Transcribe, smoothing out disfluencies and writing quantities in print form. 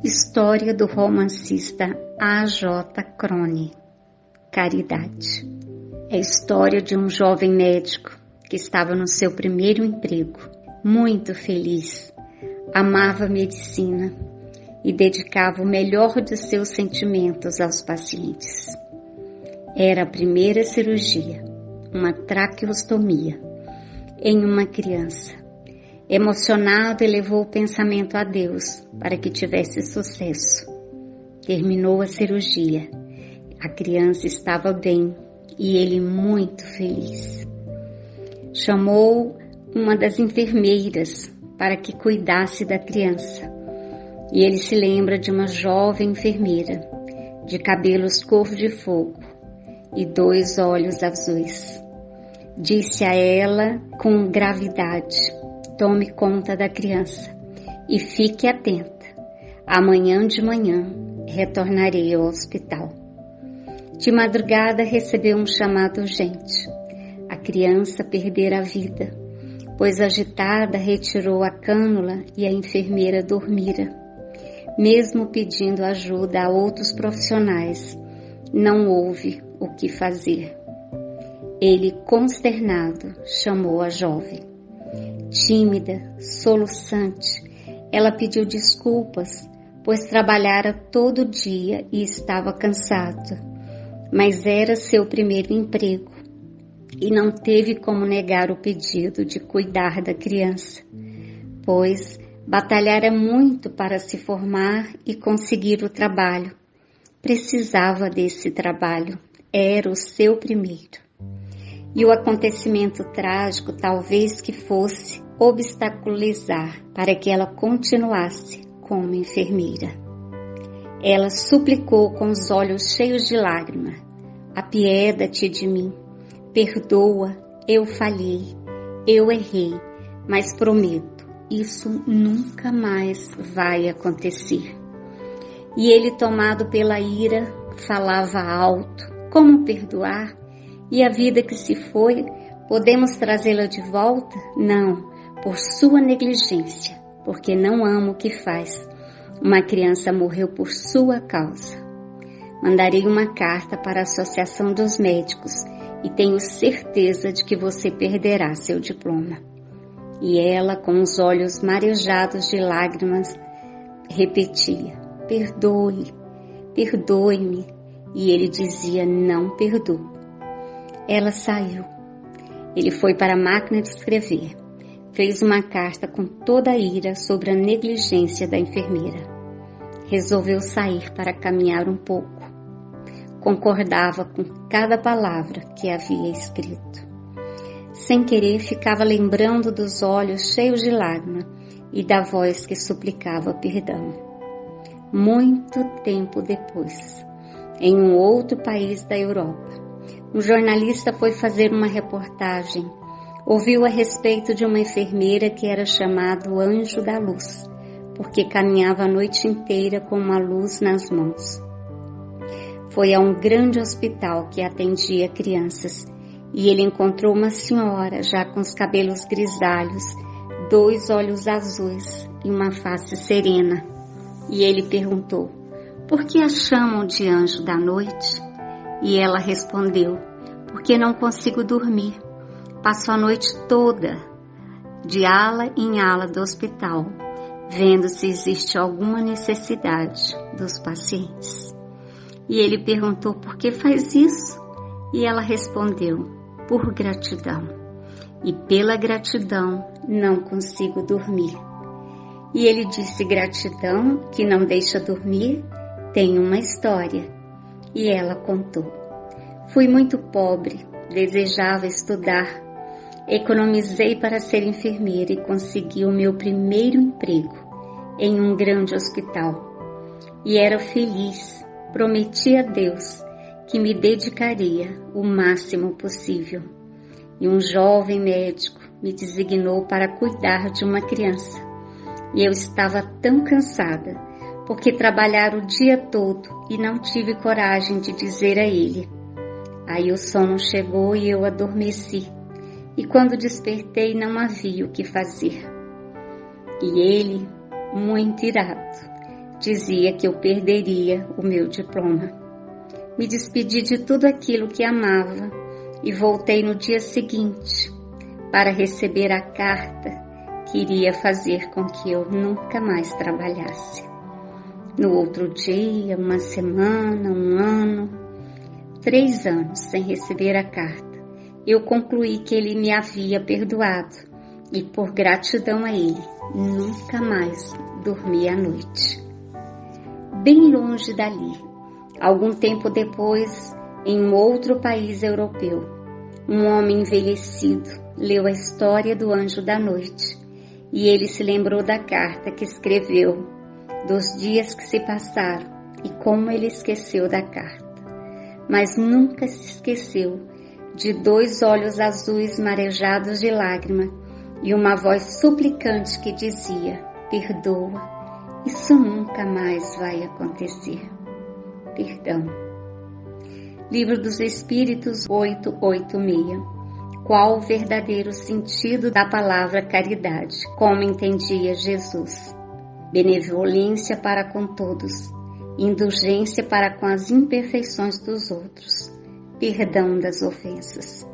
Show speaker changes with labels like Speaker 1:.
Speaker 1: História do romancista A.J. Crone, Caridade. É a história de um jovem médico que estava no seu primeiro emprego, muito feliz, amava a medicina e dedicava o melhor de seus sentimentos aos pacientes. Era a primeira cirurgia, uma traqueostomia, em uma criança. Emocionado, elevou o pensamento a Deus para que tivesse sucesso. Terminou a cirurgia. A criança estava bem e ele muito feliz. Chamou uma das enfermeiras para que cuidasse da criança. E ele se lembra de uma jovem enfermeira, de cabelos cor de fogo e 2 olhos azuis. Disse a ela com gravidade: tome conta da criança e fique atenta. Amanhã de manhã retornarei ao hospital. De madrugada recebeu um chamado urgente. A criança perdera a vida, pois agitada retirou a cânula e a enfermeira dormira. Mesmo pedindo ajuda a outros profissionais, não houve o que fazer. Ele, consternado, chamou a jovem. Tímida, soluçante, ela pediu desculpas, pois trabalhara todo dia e estava cansada. Mas era seu primeiro emprego e não teve como negar o pedido de cuidar da criança, pois batalhara muito para se formar e conseguir o trabalho. Precisava desse trabalho, era o seu primeiro. E o acontecimento trágico talvez que fosse obstaculizar para que ela continuasse como enfermeira. Ela suplicou com os olhos cheios de lágrimas: apieda-te de mim, perdoa, eu falhei, eu errei, mas prometo, isso nunca mais vai acontecer. E ele, tomado pela ira, falava alto: como perdoar? E a vida que se foi, podemos trazê-la de volta? Não, por sua negligência, porque não ama o que faz. Uma criança morreu por sua causa. Mandarei uma carta para a Associação dos Médicos e tenho certeza de que você perderá seu diploma. E ela, com os olhos marejados de lágrimas, repetia: perdoe, perdoe-me. E ele dizia: não perdoo. Ela saiu. Ele foi para a máquina de escrever. Fez uma carta com toda a ira sobre a negligência da enfermeira. Resolveu sair para caminhar um pouco. Concordava com cada palavra que havia escrito. Sem querer, ficava lembrando dos olhos cheios de lágrimas e da voz que suplicava perdão. Muito tempo depois, em um outro país da Europa, um jornalista foi fazer uma reportagem. Ouviu a respeito de uma enfermeira que era chamada o Anjo da Luz, porque caminhava a noite inteira com uma luz nas mãos. Foi a um grande hospital que atendia crianças e ele encontrou uma senhora já com os cabelos grisalhos, 2 olhos azuis e uma face serena. E ele perguntou: por que a chamam de anjo da noite? E ela respondeu: porque não consigo dormir. Passo a noite toda, de ala em ala do hospital, vendo se existe alguma necessidade dos pacientes. E ele perguntou: por que faz isso? E ela respondeu: por gratidão. E pela gratidão não consigo dormir. E ele disse: gratidão que não deixa dormir tem uma história. E ela contou: fui muito pobre, desejava estudar. Economizei para ser enfermeira e consegui o meu primeiro emprego em um grande hospital. E era feliz, prometi a Deus que me dedicaria o máximo possível. E um jovem médico me designou para cuidar de uma criança. E eu estava tão cansada, porque trabalhara o dia todo e não tive coragem de dizer a ele. Aí o sono chegou e eu adormeci. e quando despertei não havia o que fazer. E ele, muito irado, dizia que eu perderia o meu diploma. Me despedi de tudo aquilo que amava e voltei no dia seguinte para receber a carta que iria fazer com que eu nunca mais trabalhasse. No outro dia, uma semana, um ano, 3 anos sem receber a carta, eu concluí que ele me havia perdoado e, por gratidão a ele, nunca mais dormi à noite. Bem longe dali, algum tempo depois, em um outro país europeu, um homem envelhecido leu a história do anjo da noite e ele se lembrou da carta que escreveu, dos dias que se passaram e como ele esqueceu da carta. Mas nunca se esqueceu de 2 olhos azuis marejados de lágrima e uma voz suplicante que dizia: perdoa, isso nunca mais vai acontecer. Perdão. Livro dos Espíritos 886. Qual o verdadeiro sentido da palavra caridade? Como entendia Jesus? Benevolência para com todos, indulgência para com as imperfeições dos outros, perdão das ofensas.